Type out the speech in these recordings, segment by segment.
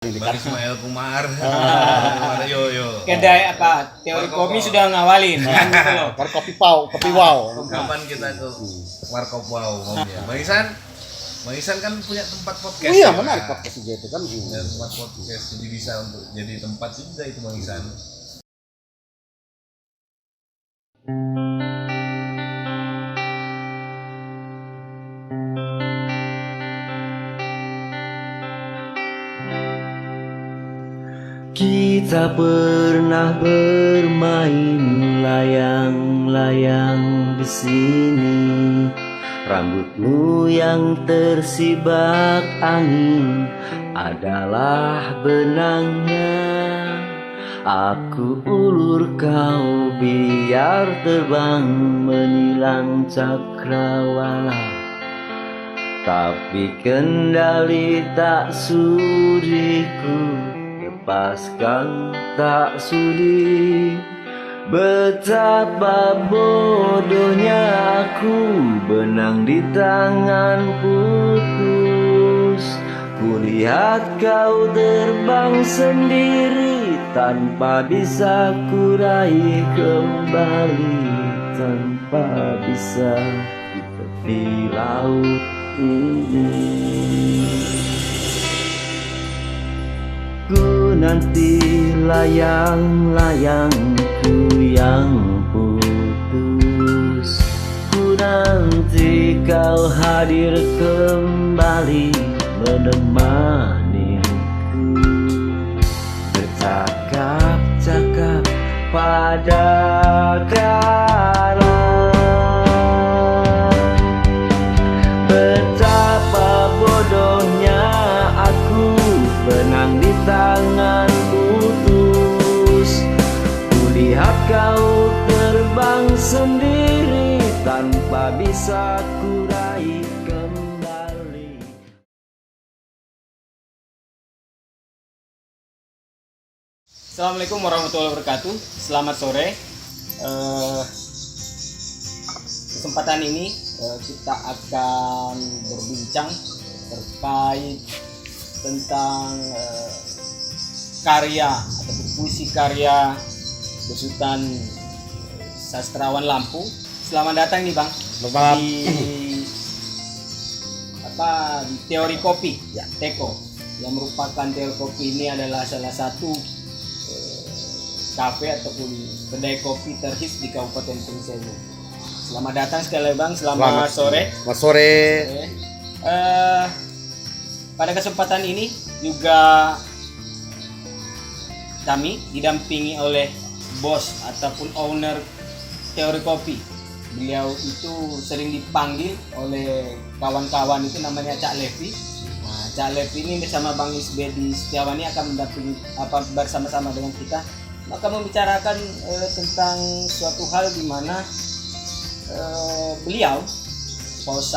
Bang Ismail Kumar. Yo. Kedai apa? Teori kopi sudah ngawalin kan gitu loh. Kopi wow. Kapan kita ke Warkop Wow? Bang Isan kan punya tempat podcast. Oh iya, ya, menarik podcast juga itu kan. Dan tempat podcast jadi bisa untuk jadi tempat juga itu Bang Isan. Kita pernah bermain layang-layang di sini. Rambutmu yang tersibak angin adalah benangnya. Aku ulur kau biar terbang menilang cakrawala. Tapi kendali tak sudiku lepaskan, tak sudi. Betapa bodohnya aku, benang di tangan putus. Kulihat kau terbang sendiri tanpa bisa kurai kembali, tanpa bisa di tepi laut ini. Ku nanti layang-layangku yang putus. Ku nanti kau hadir kembali menemaniku. Bercakap-cakap pada karang. Betapa bodohnya aku, benang di tangan putus. Kulihat kau terbang sendiri tanpa bisa kurai kembali. Assalamualaikum warahmatullahi wabarakatuh. Selamat sore. Kesempatan ini kita akan berbincang terkait tentang karya atau puisi karya besutan sastrawan Lampung. Selamat datang nih Bang di teori kopi ya, Teko, yang merupakan teori kopi. Ini adalah salah satu kafe ataupun kedai kopi terhits di Kabupaten Pringsewu. Selamat datang sekali lagi Bang. Selamat sore. Selamat sore. Pada kesempatan ini juga kami didampingi oleh bos ataupun owner teori kopi. Beliau itu sering dipanggil oleh kawan-kawan itu namanya Cak Levi. Nah, Cak Levi ini bersama Bang Isbedi Setiawan ini akan mendampingi bersama-sama dengan kita, maka membicarakan tentang suatu hal di mana beliau paus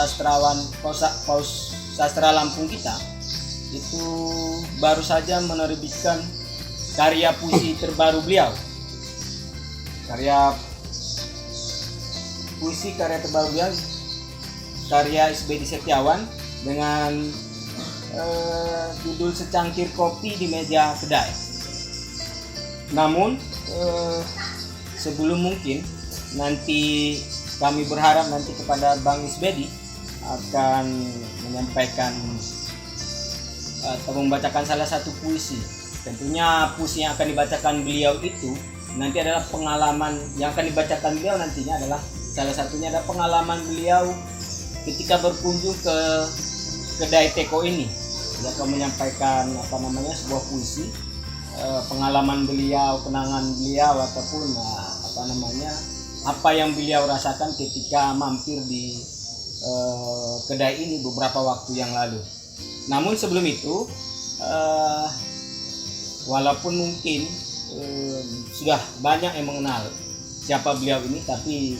sastra Lampung kita itu baru saja menerbitkan karya puisi terbaru beliau. Karya terbaru beliau, karya Isbedi Setiawan dengan judul Secangkir Kopi di Meja Kedai. Namun sebelum mungkin nanti kami berharap nanti kepada Bang Isbedi akan menyampaikan atau membacakan salah satu puisi. Tentunya puisi yang akan dibacakan beliau itu nanti adalah pengalaman yang akan dibacakan beliau nantinya adalah salah satunya adalah pengalaman beliau ketika berkunjung ke kedai Teko ini. Dia akan menyampaikan sebuah puisi, pengalaman beliau, kenangan beliau ataupun apa yang beliau rasakan ketika mampir di kedai ini beberapa waktu yang lalu. Namun sebelum itu, walaupun mungkin sudah banyak yang mengenal siapa beliau ini, tapi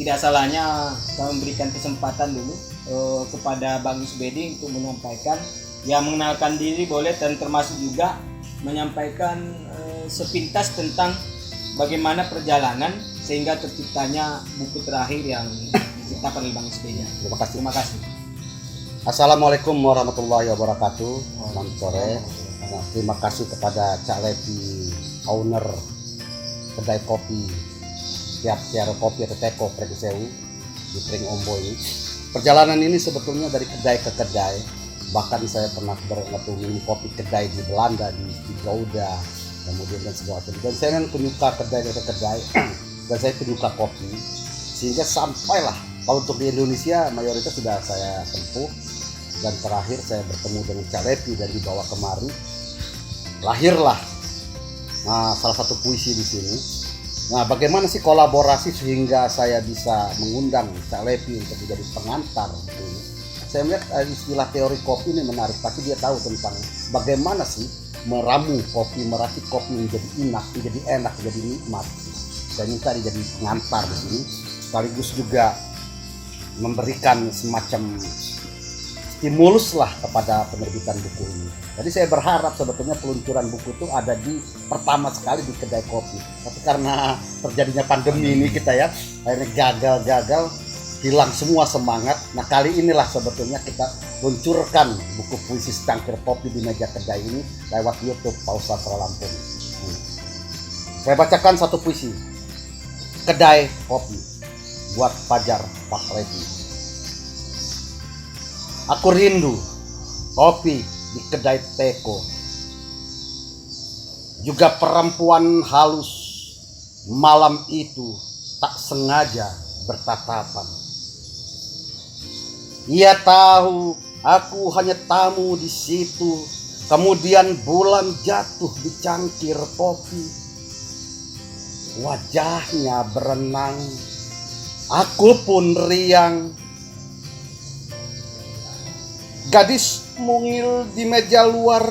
tidak salahnya kami memberikan kesempatan dulu kepada Bang Isbedi untuk menyampaikan, ya mengenalkan diri boleh, dan termasuk juga menyampaikan sepintas tentang bagaimana perjalanan sehingga terciptanya buku terakhir yang diciptakan oleh Bang Isbedi. Terima kasih. Assalamualaikum warahmatullahi wabarakatuh. Selamat sore. Nah, terima kasih kepada Cak Levi, owner kedai kopi Tiara Kopi atau Teko Pregeseu di Pring Ombo ini. Perjalanan ini sebetulnya dari kedai ke kedai. Bahkan saya pernah minum kopi kedai di Belanda, di Gouda, kemudian dan segala macam. Dan saya memang penyuka kedai ke kedai dan saya penyuka kopi. Sehingga sampailah, kalau untuk di Indonesia mayoritas sudah saya tempuh. Dan terakhir saya bertemu dengan Cak Levi dan dibawa kemari. Lahirlah salah satu puisi di sini. Nah, bagaimana sih kolaborasi sehingga saya bisa mengundang Cak Levi untuk menjadi pengantar gitu. Saya melihat istilah teori kopi ini menarik, pasti dia tahu tentang bagaimana sih meramu kopi, meracik kopi menjadi enak, menjadi nikmat. Dan ini tadi jadi pengantar di sini, sekaligus juga memberikan semacam stimulus lah kepada penerbitan buku ini. Jadi saya berharap sebetulnya peluncuran buku itu ada di pertama sekali di kedai kopi. Tapi karena terjadinya pandemi ini kita ya, akhirnya gagal, hilang semua semangat. Nah, kali inilah sebetulnya kita luncurkan buku puisi secangkir kopi di meja kedai ini lewat YouTube Paus Sastra Lampung. Saya bacakan satu puisi. Kedai kopi buat Fajar Fakhreddin. Aku rindu kopi di kedai Teko, juga perempuan halus malam itu tak sengaja bertatapan. Ia tahu aku hanya tamu di situ, kemudian bulan jatuh di cangkir kopi. Wajahnya berenang, aku pun riang. Gadis mungil di meja luar,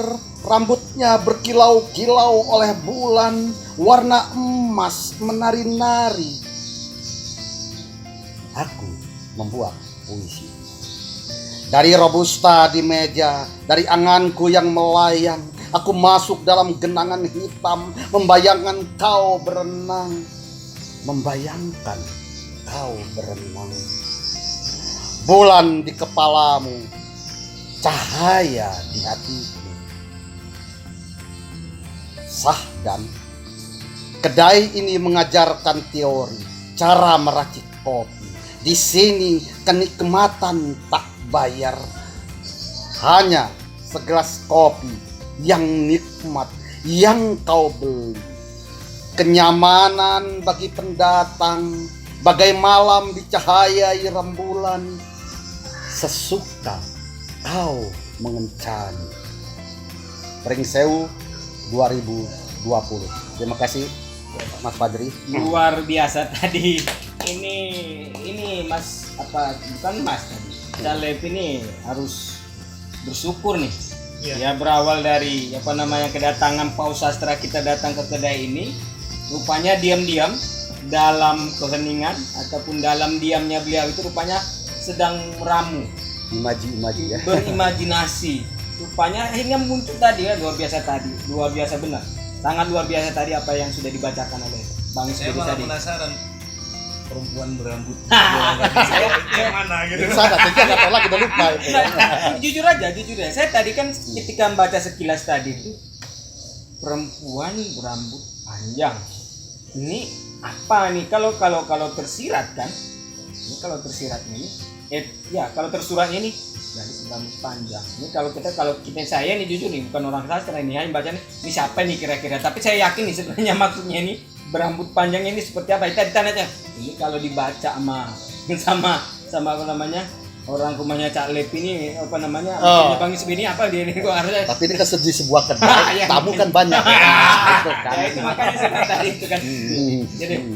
rambutnya berkilau-kilau oleh bulan, warna emas menari-nari. Aku membuat puisi. Dari robusta di meja, dari anganku yang melayang, aku masuk dalam genangan hitam, membayangkan kau berenang. Membayangkan kau berenang. Bulan di kepalamu, cahaya di hatiku. Sahdan, kedai ini mengajarkan teori cara meracik kopi. Di sini kenikmatan tak bayar, hanya segelas kopi yang nikmat yang kau beli. Kenyamanan bagi pendatang, bagai malam dicahayai rembulan. Sesuka kau mengencani. Pregeseu 2020. Terima kasih Mas Fadri. Luar biasa tadi. Ini Mas bukan Mas tadi. Cak Levi ini harus bersyukur nih. Ya berawal dari kedatangan Paus Sastra kita datang ke kedai ini, rupanya diam-diam dalam keheningan ataupun dalam diamnya beliau itu rupanya sedang meramu. Imaji ya. Berimajinasi. Rupanya akhirnya muncul tadi ya, luar biasa benar. Sangat luar biasa tadi apa yang sudah dibacakan oleh Bang Saya Isbedi malah tadi. penasaran perempuan berambut Saya mana gitu. Sana, saya nggak tahu lagi, udah lupa. jujur aja. Saya tadi kan ketika membaca sekilas tadi itu perempuan berambut panjang. Ini apa nih? Kalau tersirat kan? Ini kalau tersirat ini, kalau tersuratnya ini dari berambut panjang. Ini kalau saya nih jujur nih bukan orang sastra ini hanya bacanya ini siapa nih kira-kira. Tapi saya yakin nih sebenarnya maksudnya ini berambut panjang ini seperti apa? Kita ditanya ini kalau dibaca sama orang rumahnya Cak Levi ini Bang Isbedi ini apa dia ini kok harusnya. Tapi ini kan di sebuah kedai, tamu kan banyak. Itu kan. Ya, itu makanya saya tadi itu kan.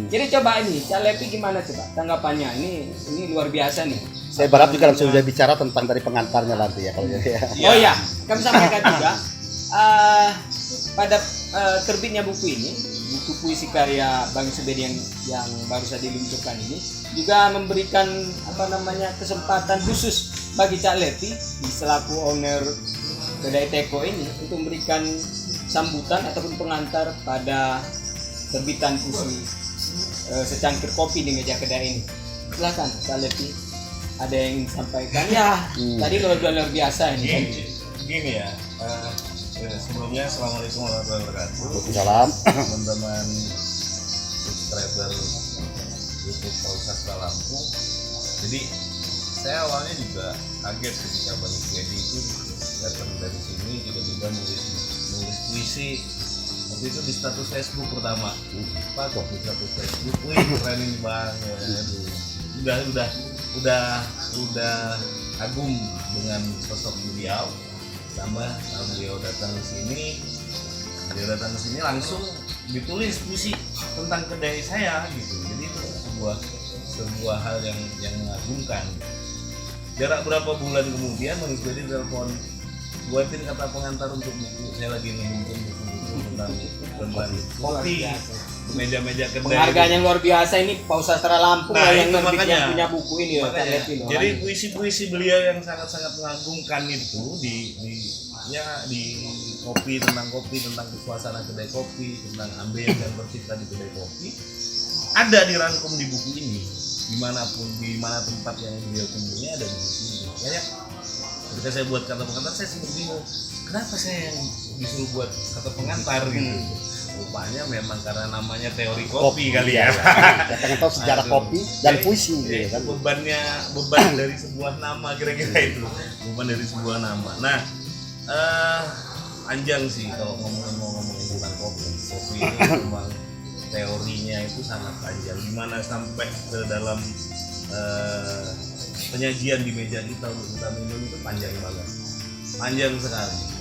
Jadi coba ini Cak Levi gimana coba tanggapannya? Ini luar biasa nih. Saya berharap juga langsung sudah bicara tentang dari pengantarnya nanti ya kalau gitu ya. Oh iya, kami sampaikan juga pada terbitnya buku ini, buku puisi karya Bang Isbedi yang baru saja diluncurkan ini juga memberikan kesempatan khusus bagi Cak Levi selaku owner kedai Teko ini untuk memberikan sambutan ataupun pengantar pada terbitan puisi secangkir kopi di meja kedai ini. Silakan Cak Levi, ada yang ingin sampaikan? Ya, tadi luar biasa ini. Gini ya, Sebelumnya assalamualaikum warahmatullahi wabarakatuh. Waalaikumsalam. Teman-teman subscriber YouTube Paus Sastra Lampung. Jadi saya awalnya juga kaget ketika Bang Isbedi itu datang dari sini tiba-tiba nulis puisi. Waktu itu di status Facebook pertama. Pak, di status Facebook, wih keren ini banget. Udah kagum dengan sosok beliau. Sama beliau datang ke sini langsung ditulis puisi tentang kedai saya gitu. Jadi itu sebuah hal yang mengagumkan. Jarak berapa bulan kemudian Bang Isbedi telepon, buatin kata pengantar untuk buku. Saya lagi nungguin buku-buku tentang kopi, meja-meja kedai. Penghargaan yang luar biasa ini Paus Sastra Lampung Nah, yang itu makanya. punya buku ini ya. Jadi puisi-puisi beliau yang sangat-sangat mengagumkan itu di kopi, tentang suasana kedai kopi, tentang ambience yang tercipta di kedai kopi, ada dirangkum di buku ini. Di mana tempat yang beliau kunjungi ada di buku ini. Makanya ketika saya buat kata pengantar, saya sempat bingung, kenapa saya yang disuruh buat kata pengantar gitu. Rupanya memang karena namanya teori kopi kali ya. Saya pengen tahu sejarah kopi dan puisi gitu kan. Beban dari sebuah nama kira-kira itu. Beban dari sebuah nama. Nah, panjang sih kalau ngomongin tentang kopi. Kopi itu memang teorinya itu sangat panjang. Gimana sampai ke dalam penyajian di meja kita untuk kita minum itu panjang banget. Panjang sekali.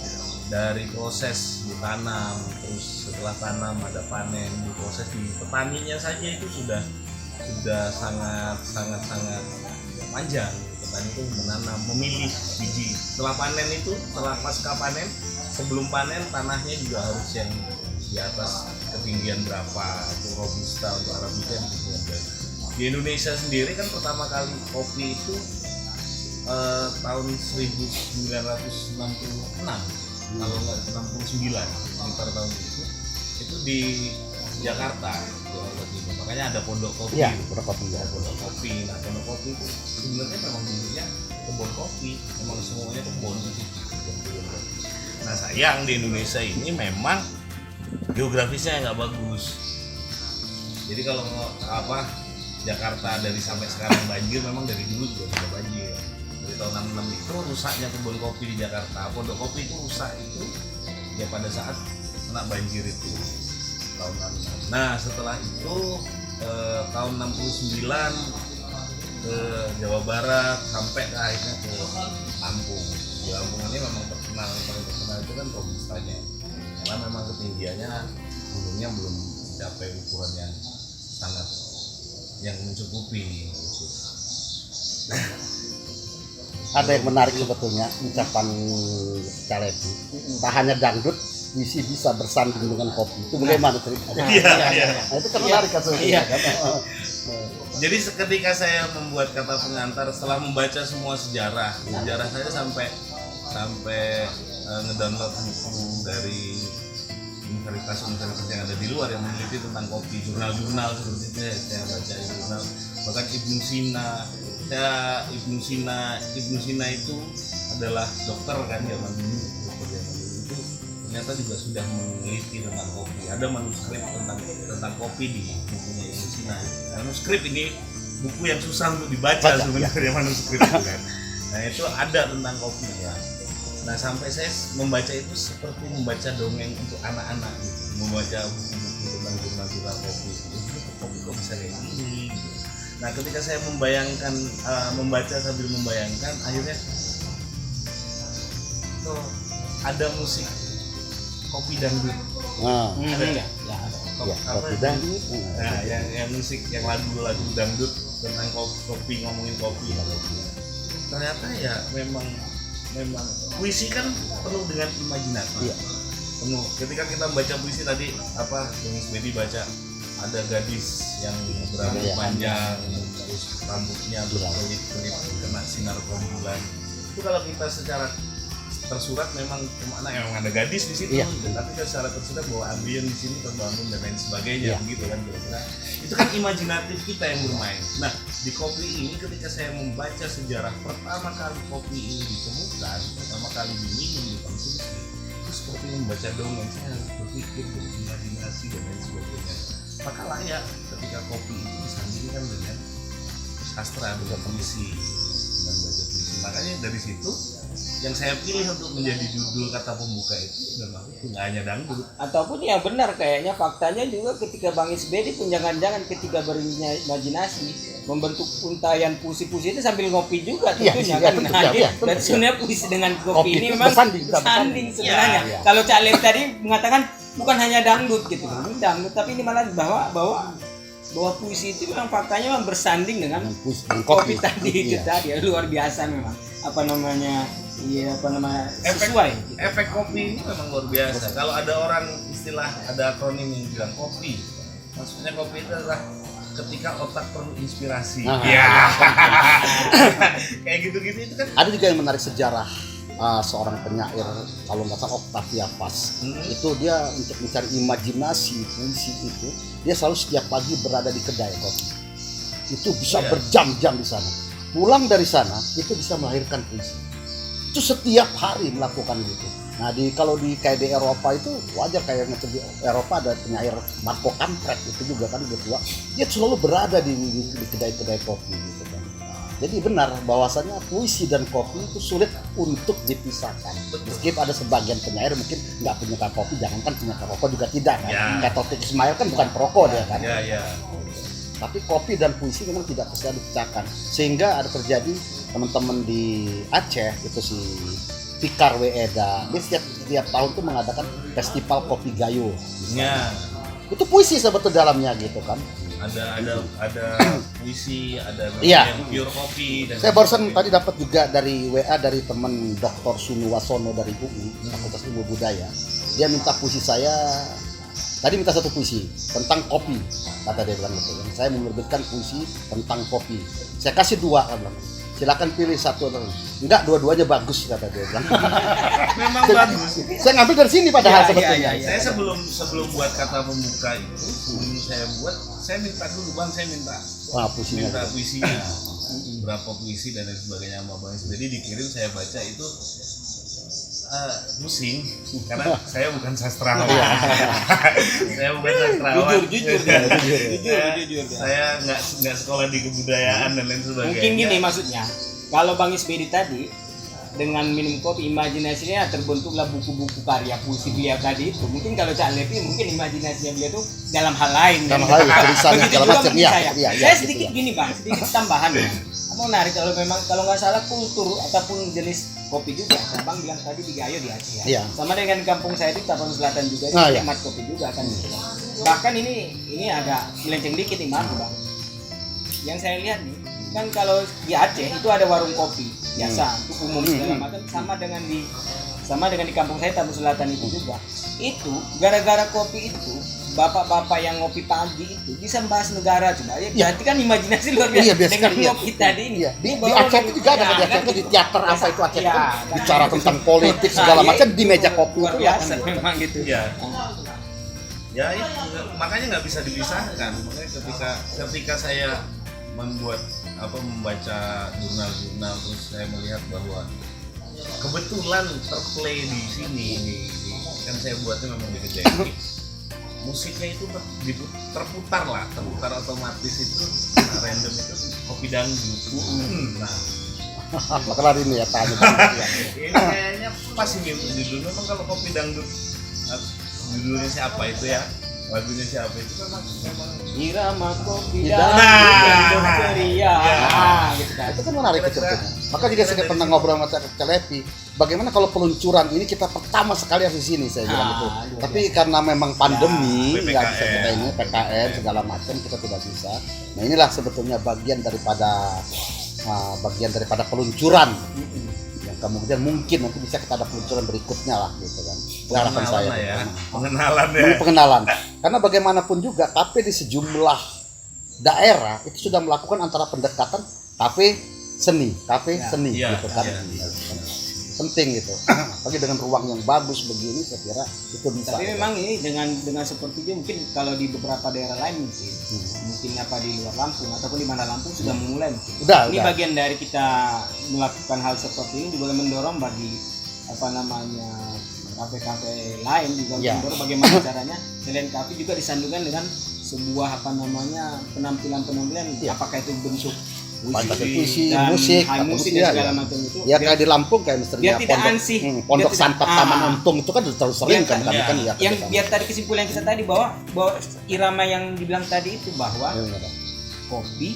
Dari proses ditanam, terus setelah tanam ada panen, di proses di petaninya saja itu sudah sangat panjang. Petani itu menanam, memilih biji. Setelah panen itu, setelah pasca panen, sebelum panen tanahnya juga harus yang di atas ketinggian berapa, untuk robusta, untuk arabica di ketinggian berapa. Di Indonesia sendiri kan pertama kali kopi itu tahun 1966 kalau nggak 69 sekitar tahun itu di Jakarta. Makanya ada pondok kopi. Iya, pondok kopi ya. Pondok kopi. Nah, pondok kopi itu sebenarnya memang dulunya kebun kopi, memang semuanya kebun di situ. Nah, sayang di Indonesia ini memang geografisnya nggak bagus. Jadi kalau Jakarta dari sampai sekarang banjir, memang dari dulu juga sudah banjir. Dari tahun 66 itu rusaknya kebun kopi di Jakarta, pondok kopi itu rusak itu ya pada saat kena banjir itu tahun 66. Nah setelah itu tahun 69 ke Jawa Barat sampai ke akhirnya ke Lampung. Di Lampung ini memang paling terkenal itu kan robustanya, karena memang ketinggiannya gunungnya belum mencapai ukuran yang sangat yang mencukupi. Ada yang menarik sebetulnya ucapan Calebi. Tak hanya dangdut, puisi bisa bersanding dengan kopi. Itu bagaimana ceritanya? Iya. Nah, itu kan menarik kasusnya kan. Jadi ketika saya membuat kata pengantar, setelah membaca semua sejarah saya sampai ngedownload buku dari universitas yang ada di luar yang meneliti tentang kopi, jurnal-jurnal seperti itu saya baca jurnal. Bahkan Ibnu Sina itu adalah dokter kan zaman dulu itu ternyata juga sudah meneliti tentang kopi. Ada manuskrip tentang kopi di bukunya Ibnu Sina. Manuskrip ini buku yang susah untuk dibaca sebenarnya manuskrip itu kan. Nah itu ada tentang kopi ya. Nah sampai saya membaca itu seperti membaca dongeng untuk anak-anak gitu. Membaca buku-buku tentang jurnal-jurnal kopi kok bisa kayak gini gitu. Nah ketika saya membaca sambil membayangkan, akhirnya ada musik kopi dangdut. Ada nggak? Ya, kopi dangdut. Nah yang musik, yang lagu-lagu dangdut tentang kopi, ngomongin kopi. Ternyata ya memang puisi kan penuh dengan imajinasi. Iya. Penuh. Ketika kita baca puisi tadi Bang Isbedi baca ada gadis yang berambut panjang, terus rambutnya berkelip-kelip kena sinar rembulan. Itu kalau kita secara tersurat memang ada gadis di situ, tapi secara tersurat bahwa ambience di sini terbangun dan lain sebagainya, begitu kan kira-kira. Itu kan imajinatif kita yang bermain. Nah di kopi ini ketika saya membaca sejarah pertama kali kopi ini ditemukan, pertama kali diminum, dikonsumsi, seperti membaca dongeng, saya harus berpikir, berimajinasi dan lain sebagainya. Maka layak ketika kopi itu disandingkan dengan sastra, dengan puisi, dengan baca puisi. Makanya dari situ yang saya pilih untuk menjadi judul kata pembuka itu memang nggak hanya dangdut. Ataupun yang benar kayaknya faktanya juga ketika Bang Isbedi pun jangan-jangan ketika berimajinasi membentuk untayan puisi-puisi itu sambil ngopi juga tentunya kan. Dan sebenarnya puisi dengan kopi ini memang bersanding sebenarnya. Ya. Kalau Cak Lev tadi mengatakan bukan hanya dangdut gitu, ini dangdut tapi ini malah bahwa puisi itu memang faktanya memang bersanding dengan kopi tadi itu tadi luar biasa memang sesuai gitu. Efek kopi ini memang luar biasa. Kalau ada orang istilah, ada akronim yang bilang kopi, maksudnya kopi itu adalah ketika otak perlu inspirasi. Kayak gitu-gitu itu kan. Ada juga yang menarik sejarah seorang penyair, kalau nggak salah Octavia Paz. Itu dia untuk mencari imajinasi puisi itu, dia selalu setiap pagi berada di kedai kopi. Itu bisa berjam-jam di sana. Pulang dari sana itu bisa melahirkan puisi. Itu setiap hari melakukan gitu. Nah, kalau kayak di Eropa itu wajar, kayak di Eropa ada penyair Marco Campret itu juga kan udah tua. Dia selalu berada di kedai-kedai kopi gitu kan. Jadi benar bahwasanya puisi dan kopi itu sulit untuk dipisahkan. Meskipun ada sebagian penyair mungkin nggak punya kopi, jangankan punya rokok juga tidak kan. Kayak Taufik Ismail kan bukan perokok dia kan. Tapi kopi dan puisi memang tidak bisa dipisahkan. Sehingga ada terjadi teman-teman di Aceh itu si Fikar Weeda, dia setiap tahun tuh mengadakan festival kopi Gayo. Itu puisi sebetulnya dalamnya gitu kan. Ada puisi, ada yang pure kopi. Dan saya barusan tadi dapat juga dari WA dari teman Dr. Sunu Wasono dari UI, Fakultas Ilmu Budaya. Dia minta puisi saya. Tadi minta satu puisi tentang kopi, kata dia bilang gitu. Saya menerbitkan puisi tentang kopi. Saya kasih dua, kan bilang. Silakan pilih satu atau enggak, dua-duanya bagus, kata dia bilang. Memang bagus. Saya ngambil dari sini padahal sebetulnya. Saya sebelum buat kata pembuka itu, sebelum saya minta dulu Bang, saya minta puisinya. Berapa puisi dan lain sebagainya sama Bang Isbedi dikirim, saya baca itu pusing karena saya bukan sastrawan. Saya bukan sastrawan. Jujur. Saya nggak sekolah di kebudayaan dan lain sebagainya. Mungkin gini maksudnya, kalau Bang Isbedi tadi dengan minum kopi imajinasinya terbentuklah buku-buku karya puisi beliau tadi itu. Mungkin kalau Cak Levi mungkin imajinasinya beliau itu dalam hal lain. Tulisannya begitu segala juga macam. Saya sedikit gini Bang, sedikit tambahan ya. Menarik kalau nggak salah kultur ataupun jenis kopi juga. Bang bilang tadi di Gayo di Aceh ya. Sama dengan kampung saya di Tapanuli Selatan juga, nikmat kopi juga kan. Bahkan ini agak melenceng dikit nih, maaf Bang. Yang saya lihat nih, kan kalau di Aceh itu ada warung kopi biasa, itu umum segala macam, sama dengan di kampung saya Tapanuli Selatan itu juga. Itu gara-gara kopi itu bapak-bapak yang ngopi pagi itu bisa membahas negara coba ya, berarti kan imajinasi luar biasa dengan ngopi tadi ini. Di Aceh itu juga ada di teater apa itu Aceh itu bicara tentang politik segala macam di meja kopi luar biasa memang gitu. Ya itu makanya nggak bisa dipisahkan. Makanya ketika saya membaca jurnal-jurnal, terus saya melihat bahwa kebetulan terplay di sini kan saya buatnya memang di Kedai. Musiknya itu terputar otomatis itu random itu kopi dangdut. Makanya ini ya tanya. Ini kayaknya pas ini judul. Memang kalau kopi dangdut judulnya siapa itu ya? Lagunya siapa itu memang irama kopi dangdut ceria. Gitu kan. Itu kan menarik sebetulnya. Maka juga saya pernah ngobrol sama Cak Levi, bagaimana kalau peluncuran ini kita pertama sekali harus di sini, saya bilang gitu. Tapi karena memang pandemi nggak bisa kita ini PKN segala macam kita tidak bisa. Nah inilah sebetulnya bagian daripada peluncuran yang kemudian mungkin nanti bisa kita ada peluncuran berikutnya lah gitu kan. Harapan saya ya. Pengenalan. Karena bagaimanapun juga kafe di sejumlah daerah itu sudah melakukan antara pendekatan kafe seni gitu kan. Penting gitu. Apalagi dengan ruang yang bagus begini saya kira itu bisa. Tapi memang ini dengan seperti itu mungkin kalau di beberapa daerah lain mungkin apa di luar Lampung ataupun di mana Lampung sudah memulai mungkin. Ini bagian dari kita melakukan hal seperti ini juga mendorong bagi kafe-kafe lain di Ya. Gambindoro bagaimana caranya selain kafe juga disandungkan dengan sebuah penampilan Ya. apakah itu bentuk Pantas Puisi puisi, dan musik, high atau musik musik, dan segala macam itu. Ya kayak di Lampung kayak biar misalnya tidak pondok, ansih. pondok Biar Santap tidak- Taman Untung itu kan terlalu sering Biar- kan kami ya. kan ya. Yang kerjasama. biar tadi kesimpulan kita tadi bahwa irama yang dibilang tadi itu bahwa Ya, benar. kopi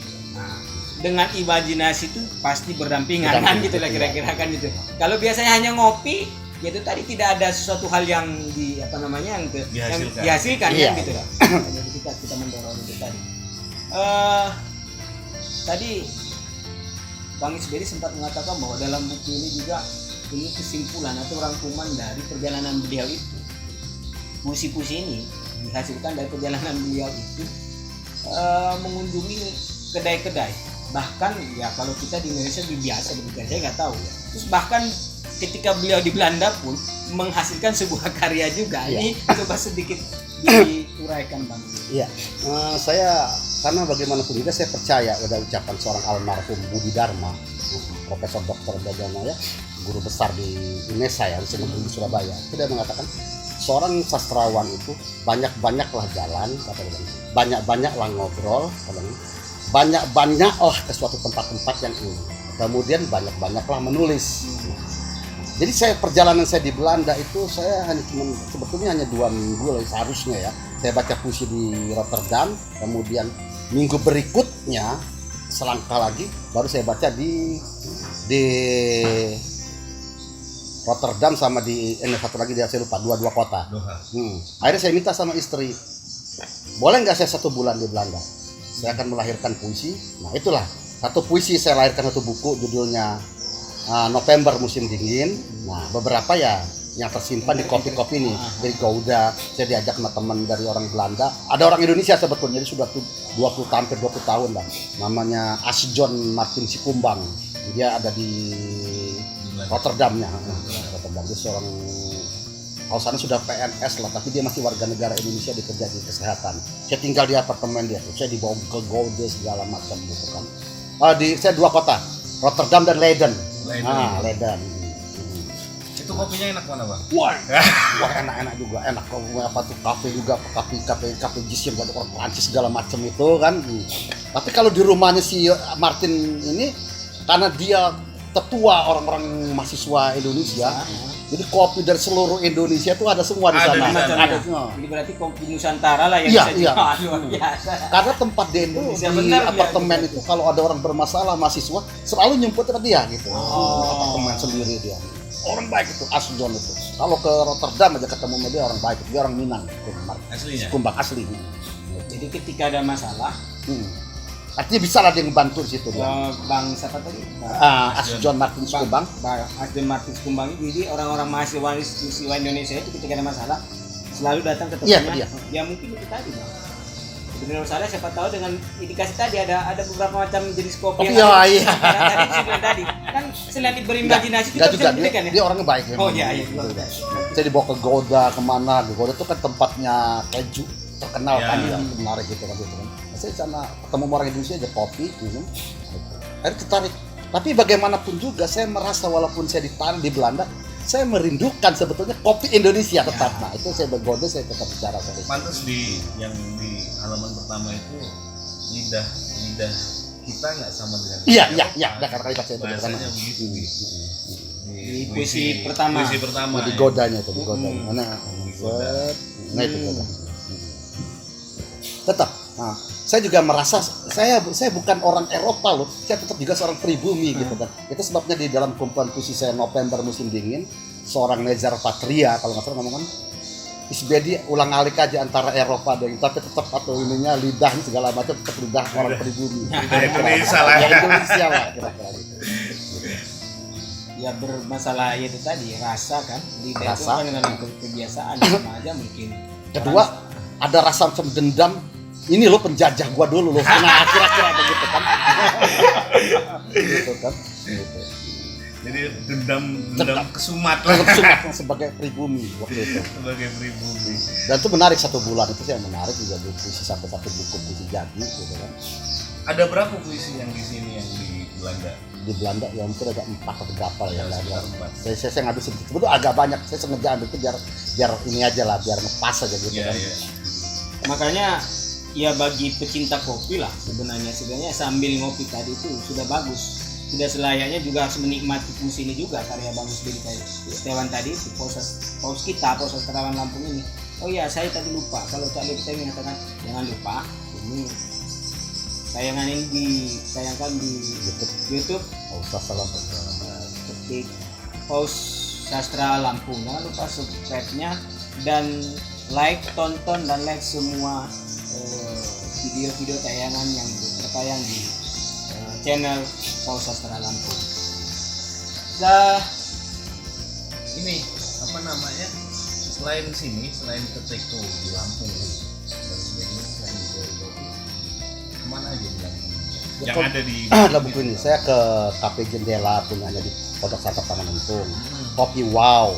dengan imajinasi itu pasti berdampingan kan Berdampingan, gitu lah iya. kira-kira kan gitu. Kalau biasanya hanya ngopi, yaitu tadi tidak ada sesuatu hal yang yang Dihasilkan. dihasilkan Iya. kan gitu lah. Jadi kita mendorong itu tadi. Tadi Bang Isbedi sempat mengatakan bahwa dalam buku ini juga ini kesimpulan atau rangkuman dari perjalanan beliau itu. Puisi-puisi ini dihasilkan dari perjalanan beliau itu mengunjungi kedai-kedai. Bahkan ya kalau kita di Indonesia lebih biasa begitu, saya nggak tahu ya. Terus bahkan ketika beliau di Belanda pun menghasilkan sebuah karya juga. Iya. Ini coba sedikit diuraikan Bang. Iya, saya karena bagaimanapun juga saya percaya pada ucapan seorang almarhum Budi Dharma, Profesor Dr. Bajana ya, guru besar di UNESA ya, di Negeri Surabaya. Dia mengatakan seorang sastrawan itu banyak-banyaklah jalan, kata dia, banyak-banyaklah ngobrol, banyak-banyaklah ke suatu tempat-tempat yang ini. Kemudian banyak-banyaklah menulis. Jadi perjalanan saya di Belanda itu saya sebetulnya hanya 2 minggu lah seharusnya ya. Saya baca puisi di Rotterdam, kemudian minggu berikutnya selangkah lagi baru saya baca di Rotterdam sama di satu lagi dia saya lupa, dua kota. Doha. Akhirnya saya minta sama istri, boleh nggak saya 1 bulan di Belanda? Saya akan melahirkan puisi. Nah itulah satu puisi saya lahirkan, satu buku judulnya November Musim Dingin. Nah beberapa ya yang tersimpan di kopi-kopi ini dari Gouda. Saya diajak sama teman dari orang Belanda, ada orang Indonesia sebetulnya, jadi sudah 20 tahun lah, namanya Asjon Martin Sikumbang. Dia ada di Rotterdamnya. Rotterdam, dia seorang kalau sana sudah PNS lah, tapi dia masih warga negara Indonesia, dikerja di kesehatan. Saya tinggal di apartemen dia, saya dibawa ke Gouda segala macam gitu kan. Saya 2 kota, Rotterdam dan Leiden. Leiden. Itu kopinya enak mana Bang? Wah enak juga, enak. Apa tuh kafe juga, kafe jis yang ada orang Prancis segala macam itu kan. Tapi kalau di rumahnya si Martin ini, karena dia tetua orang-orang mahasiswa Indonesia, jadi kopi dari seluruh Indonesia itu ada semua di Ada sana. di sana. Ada semua. Ini berarti kopi Nusantara lah yang Iya, bisa iya. dijual luar biasa. Karena tempat dia itu Indonesia di benar, apartemen ya, itu kalau ada orang bermasalah mahasiswa selalu nyemput ke dia gitu. Apartemen sendiri dia. Orang baik itu Asjon itu. Kalau ke Rotterdam aja ketemu sama dia orang baik, dia orang Minang. Aslinya? Kumbang asli. Jadi ketika ada masalah, Artinya bisa lah dia ngebantu di situ dia. Bang siapa tadi? Asjon Martin Sikumbang. Asjon Martin Sikumbang ini, jadi orang-orang mahasiswa Indonesia itu ketika ada masalah selalu datang ke Iya, tempatnya. iya. Ya mungkin itu tadi Bang. Sebenarnya masalah siapa tahu dengan indikasi tadi ada beberapa macam jenis kopi Kopi, yang ada. iya. Tadi disebutkan tadi kan selain berimajinasi juga Enggak bisa juga, memberikan ya. dia orangnya baik. Oh, memang. iya, iya. Saya dibawa ke Gouda kemana? Di Gouda itu kan tempatnya keju terkenal Ya, kan, ya. yang menarik gitu kan. Saya sana ketemu orang Indonesia aja kopi, minum. Akhirnya tertarik. Tapi bagaimanapun juga saya merasa walaupun saya ditahan di Belanda, saya merindukan sebetulnya kopi Indonesia tetap. Nah itu saya bergoda, saya tetap bicara soal itu. Pantas di halaman pertama itu lidah kita nggak sama dengan Iya, udah kata-kata saya itu bahasanya begitu Di puisi pertama. puisi pertama di ya. godanya itu, di godanya. Nah itu goda. Tetap. Nah, saya juga merasa saya bukan orang Eropa loh. Saya tetap juga seorang pribumi gitu kan. Itu sebabnya di dalam kumpulan puisi saya November Musim Dingin, seorang Nezar Patria kalau nggak salah ngomong kan, Isbedi ulang alik aja antara Eropa dan tapi tetap atau ininya lidah segala macam tetap lidah orang pribumi. Lidah Indonesia lah. Ya Indonesia lah kira-kira gitu. Ya bermasalah itu tadi rasa kan lidah itu Rasa. kan dengan kebiasaan sama aja mungkin. Kedua, ada rasa macam dendam. Ini lo penjajah gua dulu lo. Nah, kira-kira begitu kan. Gitu kan. Gitu. Jadi dendam kesumat lah Untuk Sumatera sebagai pribumi waktu itu. sebagai pribumi. Dan itu menarik 1 bulan itu saya menarik juga puisi sampai 1 buku puisi jadi gitu kan. Ada berapa puisi yang di sini yang di Belanda di Belanda ya mungkin ada 4 atau berapa ya. Ya, sekitar 4. Saya ngambil sedikit, sebetulnya agak banyak. Saya sengaja ambil itu biar ini aja lah, biar ngepas aja gitu Iya, kan. iya. Makanya ya bagi pecinta kopi lah sebenarnya sambil ngopi tadi itu sudah bagus. Sudah selayaknya juga harus menikmati puisi ini juga karya Bang Isbedi Setiawan tadi itu paus sastrawan Lampung ini. Oh iya, saya tadi lupa kalau Cak Levi saya mengatakan jangan lupa ini tayangan ini ditayangkan di YouTube Paus Sastra Lampung. ketik Paus Sastra Lampung. Jangan lupa subscribe-nya dan like, tonton dan like semua video-video tayangan yang tertayang di channel Paus Sastra Lampung. Ini apa namanya? Selain ke Teko di Lampung dan sebagainya, selain dari kopi, kemana aja di Lampung? Yang ada di Ada buku ini. Saya ke Cafe Jendela punyanya di Pondok Sate Tamanuntung. Kopi Wow.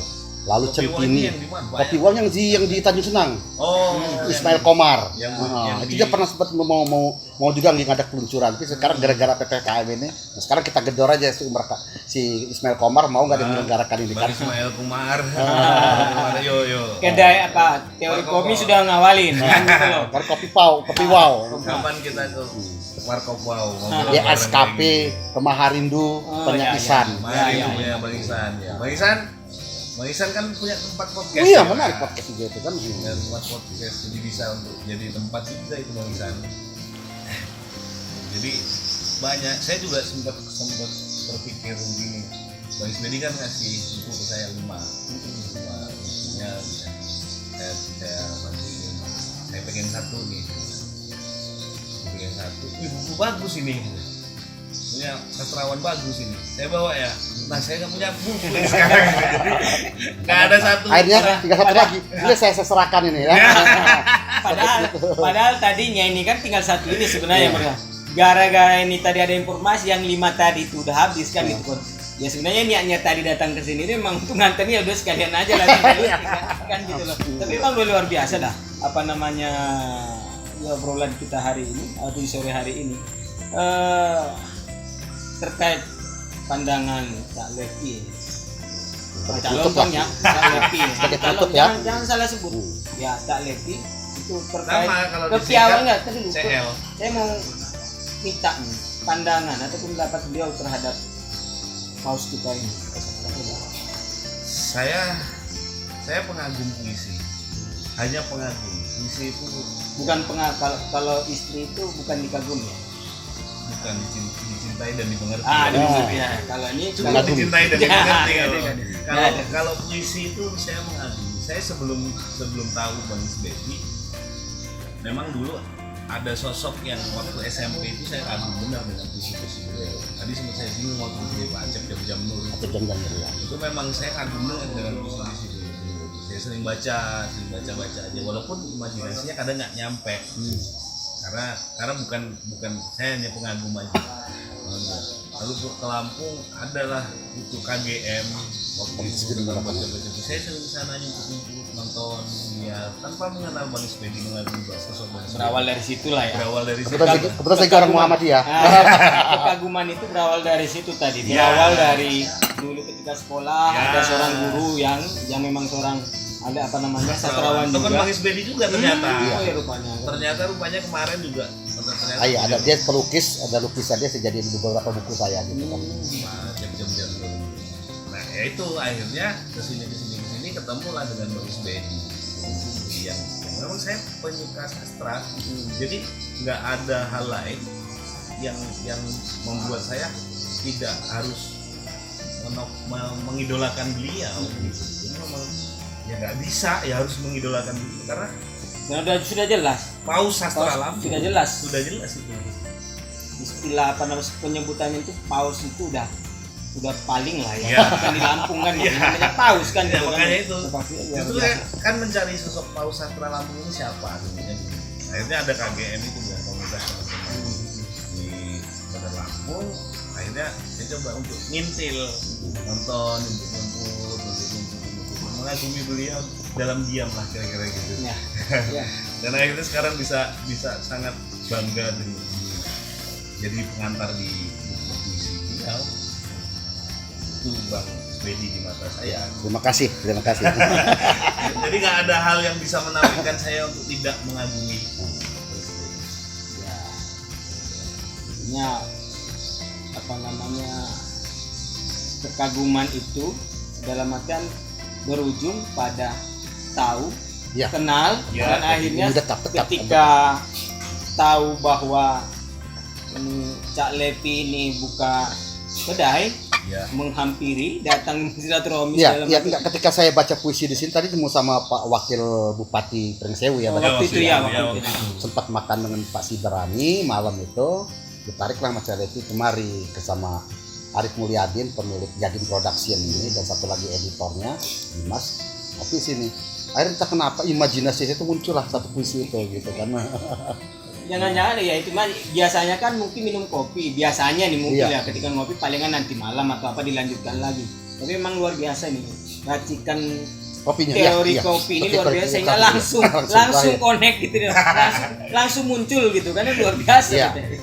Lalu Kopi Wow Centini. ini yang di mana? Kopi Wow yang di Tanjung Senang. Oh, Ismail Komar. yang Itu di- dia pernah sempat mau juga ngadain peluncuran. Tapi sekarang gara-gara PPKM ini, nah sekarang kita gedor aja si Ismail Komar mau nggak ada menyelenggarakan ini Bang kan? Ismail Kumar. Yo. Kedai apa teori kopi sudah ngawalin kan gitu loh. Kan Kopi Wow. Kapan kita ke Warkop Wow? Di SKP Kemaharindu Penyakisan. Mari punya Bang Ihsan ya. Bang Ihsan kan punya tempat podcast. Iya, ya, menarik Pak? podcast juga itu kan. Dan tempat podcast jadi bisa untuk jadi tempat juga itu Bang Ihsan. Jadi banyak. Saya juga sempat berpikir begini. Bang Isbedi kan ngasih buku ke saya 5 bukunya saya pastiin. Saya pengen satu nih. Pengen satu. Buku bagus ini. Punya sastrawan bagus ini. Saya bawa ya. Nah, saya nggak punya buku nih sekarang. Jadi nggak ada satu. Akhirnya tinggal satu lagi. Ini saya serahkan ini ya. Padahal tadinya ini kan tinggal satu ini sebenarnya Bang. Gara-gara ini tadi ada informasi yang 5 tadi itu udah habis kan gitu kan. Ya sebenarnya niatnya tadi datang ke sini memang untuk nganternya udah sekalian aja lah kan gitu loh. Tapi memang luar biasa dah apa namanya ya obrolan kita hari ini atau di sore hari ini terkait pandangan Cak Levi. Cak Lontong ya, Cak Levi. Sebagai penutup ya. Jangan salah sebut. Ya Cak Levi itu terkait Sama kalau kepiawaian disingkat enggak tadi dulu. CL. Saya mau minta nih pandangan atau pendapat beliau terhadap paus kita ini. Saya pengagum puisi. Hanya pengagum. Puisi itu Bukan kalau istri itu bukan dikagumi ya. bukan dicintai dan dimengerti. Dimengerti ya. Kalau ini Cuma Mengagumi. dicintai dan dimengerti. Ya, Kalau puisi itu saya mengagumi. Saya sebelum tahu Bang Isbedi, memang dulu ada sosok yang waktu SMP itu saya kagum benar dengan puisi-puisi beliau. Tadi sempat saya bingung waktu di Pak Acep jam-jam nur Atau jam-jam ya. itu memang saya kagum dengan puisi-puisi beliau. Saya sering baca aja, walaupun imajinasinya kadang nggak nyampe. Karena bukan saya hanya pengagum aja. Lalu ke Lampung adalah itu KGM waktu itu tentang baca-baca. Saya sering kesana nyumput nonton ya tanpa mengenal Bang Isbedi, mengagumi sosok Bang Isbedi. berawal dari situlah ya. Berawal dari situ. Kebetulan saya orang Muhammadiyah. Kekaguman itu berawal dari situ tadi. Ya. Berawal dari dulu ketika sekolah Ya. ada seorang guru yang memang seorang ada apa namanya sastrawan Itu kan juga. Bang Isbedi juga ternyata. Oh ya rupanya. Rupanya kemarin juga. Ternyata Iya, ada dia pelukis, ada lukisan dia saya jadiin di beberapa buku saya gitu kan. jam-jam dulu. Nah ya itu akhirnya kesini ketemulah dengan Bang Isbedi yang memang saya penyuka sastra. Jadi nggak ada hal lain yang membuat saya tidak harus mengidolakan beliau. Jadi memang ya nggak bisa ya harus mengidolakan beliau karena Sudah jelas. paus sastra Lampung Sudah jelas. itu. Istilah apa namanya penyebutannya itu paus itu udah paling lah ya. Kan di Lampung kan namanya paus kan. Ya, gitu makanya kan. itu. Justru saya kan mencari sosok paus sastra Lampung ini siapa sebenarnya. Akhirnya ada KGM itu dengan komunitas teman-teman di Bandar Lampung. Akhirnya saya coba untuk ngintil, nonton, untuk mengagumi beliau dalam diam lah kira-kira gitu. Ya. Dan akhirnya sekarang bisa sangat bangga jadi pengantar di buku puisi beliau. itu Bang Bedi di mata saya. Terima kasih. Jadi nggak ada hal yang bisa menafikan saya untuk tidak mengagumi. Ya, intinya apa namanya, kekaguman itu dalam artian berujung pada tahu, Ya. kenal, Ya, dan akhirnya dekat. ketika tahu bahwa Cak Lepi ini buka kedai, Ya. menghampiri, datang silaturahmi Ya, dalam ya arti- enggak, ketika saya baca puisi di sini tadi ketemu sama Pak Wakil Bupati Pringsewu ya, Oh, baca waktu puisi. itu ya, waktu waktu itu. Sempat makan dengan Pak Siberani malam itu, ditariklah Mas Lepi kemari ke sama Arif Mulyadin, pemilik Jadin Production ini, dan satu lagi editornya Dimas. Tapi sini akhirnya entah kenapa imajinasi itu muncullah satu puisi itu gitu kan. Jangan-jangan ya itu mah biasanya kan mungkin minum kopi, biasanya nih mungkin Iya. ya ketika ngopi palingan nanti malam atau apa dilanjutkan lagi. Tapi memang luar biasa nih racikan Kopinya teori iya. kopi ini Teori luar biasa, sehingga kopi, iya. langsung lahir. connect gitu deh. langsung muncul gitu kan, luar biasa Iya. gitu.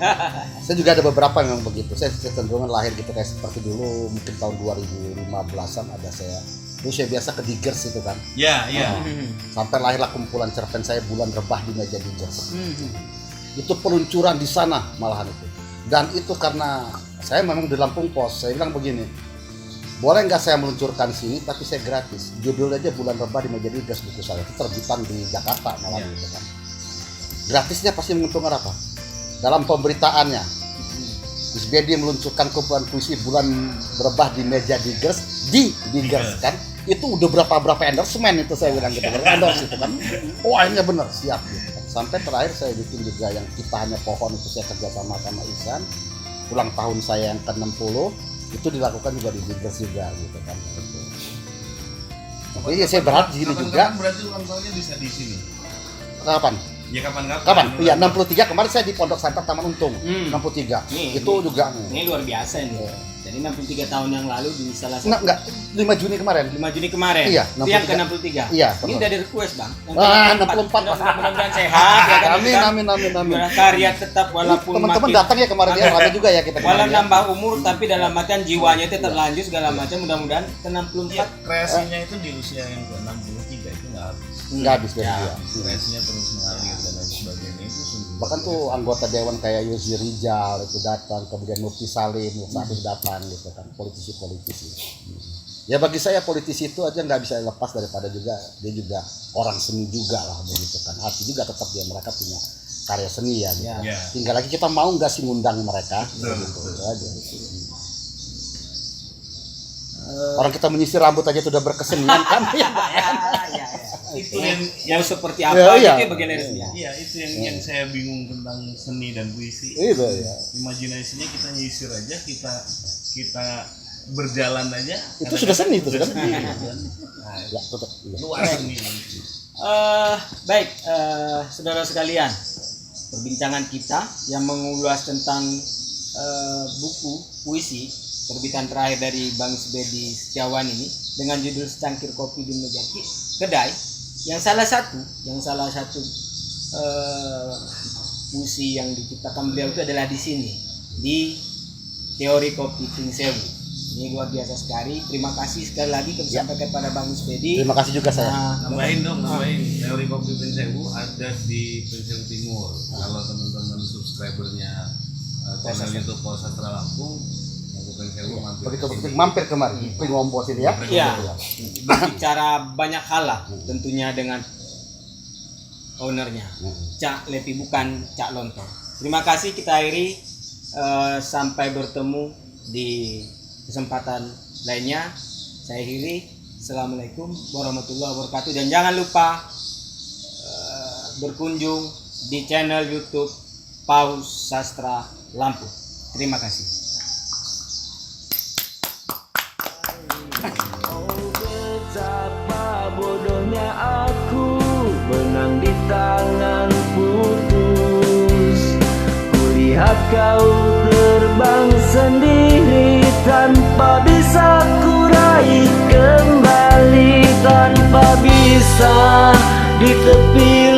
Saya juga ada beberapa yang begitu. Saya cenderungan lahir gitu kayak seperti dulu mungkin tahun 2015-an ada saya. Dulu saya biasa ke Diggers itu kan. Ya, ya. Sampai lahirlah kumpulan cerpen saya Bulan Rebah di Meja Diggers. Itu peluncuran di sana malahan itu. Dan itu karena saya memang di Lampung Pos. Saya bilang begini, boleh nggak saya meluncurkan sini tapi saya gratis. Judul aja Bulan Rebah di Meja Diggers buku saya. Itu terbitan di Jakarta malam itu kan. Gratisnya pasti menguntungkan apa? Dalam pemberitaannya, Gus Bedi meluncurkan kumpulan puisi Bulan Rebah di Meja Diggers di Diggers kan. Itu udah berapa endorsement itu saya bilang gitu. Endorse itu kan. Oh akhirnya bener siap gitu. Sampai terakhir saya bikin juga yang Kita Hanya Pohon, itu saya kerja sama Ihsan. Ulang tahun saya yang ke-60 itu dilakukan juga di Diggers juga gitu kan. Gitu. Jadi saya berharap di sini juga. Berarti ulang tahunnya bisa di sini. Kapan? Ya kapan-kapan. Kapan? Iya 63 kemarin saya di Pondok Santa Taman Untung. 63. Nih, Itu juga. Ini luar biasa ini. Iya. Jadi 63 tahun yang lalu di salah satu Enggak 5 Juni kemarin. 5 Juni kemarin. Iya, Itu yang 63. ke-63. Iya, Ini betul. udah di request, Bang. Yang Ah, 64. 64. Mudah-mudahan sehat ya kan. Amin, kan? amin, amin, amin. Karya tetap walaupun Teman-teman makin- datang ya kemarin ya, ada juga ya kita walau kemarin ya. nambah umur tapi dalam artian jiwanya tetap lanjut segala macam, mudah-mudahan ke 64. Ya, kreasinya itu di usia yang ke-63 itu nggak habis. Enggak habis Ya. ya. Kreasinya terus mengalir dan lain sebagainya itu sungguh. Bahkan tuh anggota dewan kayak Yosi Rijal itu datang, kemudian Mufti Salim, Mufti datang gitu kan, politisi-politisi. Ya bagi saya politisi itu aja nggak bisa lepas daripada juga dia juga orang seni juga lah begitu kan. Arti juga tetap dia mereka punya karya seni ya. Gitu. Ya. Ya. Tinggal lagi kita mau nggak sih ngundang mereka. Betul, Gitu, betul. itu aja. Orang kita menyisir rambut aja tuh udah berkesenian kan. Ya. Itu yang Mau seperti apa Iya, gitu ya bagian dari seni. Iya, itu yang saya bingung tentang seni dan puisi. Itu ya. Imajinasinya kita nyisir aja, kita berjalan aja. Itu sudah seni itu kan. Nah, Ya, tetap. Iya. luas seni. Baik, saudara sekalian, perbincangan kita yang mengulas tentang buku puisi terbitan terakhir dari Bang Bedi Setiawan ini dengan judul Secangkir Kopi di Meja Kedai, yang salah satu puisi yang diciptakan beliau itu adalah di sini, di Teori Kopi Pringsewu. Ini luar biasa sekali. Terima kasih sekali lagi kami sampaikan pada Bang Bedi. Terima kasih juga saya. Nambahin. Teori Kopi Pringsewu ada di Pringsewu Timur. Kalau teman-teman subscribernya channel YouTube Polsastra Lampung, yang ke Pringsewu Begitu mampir kemari, Pringombo sini ya. Iya. Berbicara banyak hal lah tentunya dengan ownernya, Cak Lepi, bukan Cak Lontong. Terima kasih, kita akhiri, sampai bertemu di kesempatan lainnya. Saya akhiri. Assalamualaikum warahmatullahi wabarakatuh, dan jangan lupa berkunjung di channel YouTube Paus Sastra Lampung. Terima kasih. Betapa bodohnya aku benang di tangan putus. Kulihat kau terbang sendiri tanpa bisa kurai kembali, tanpa bisa di tepi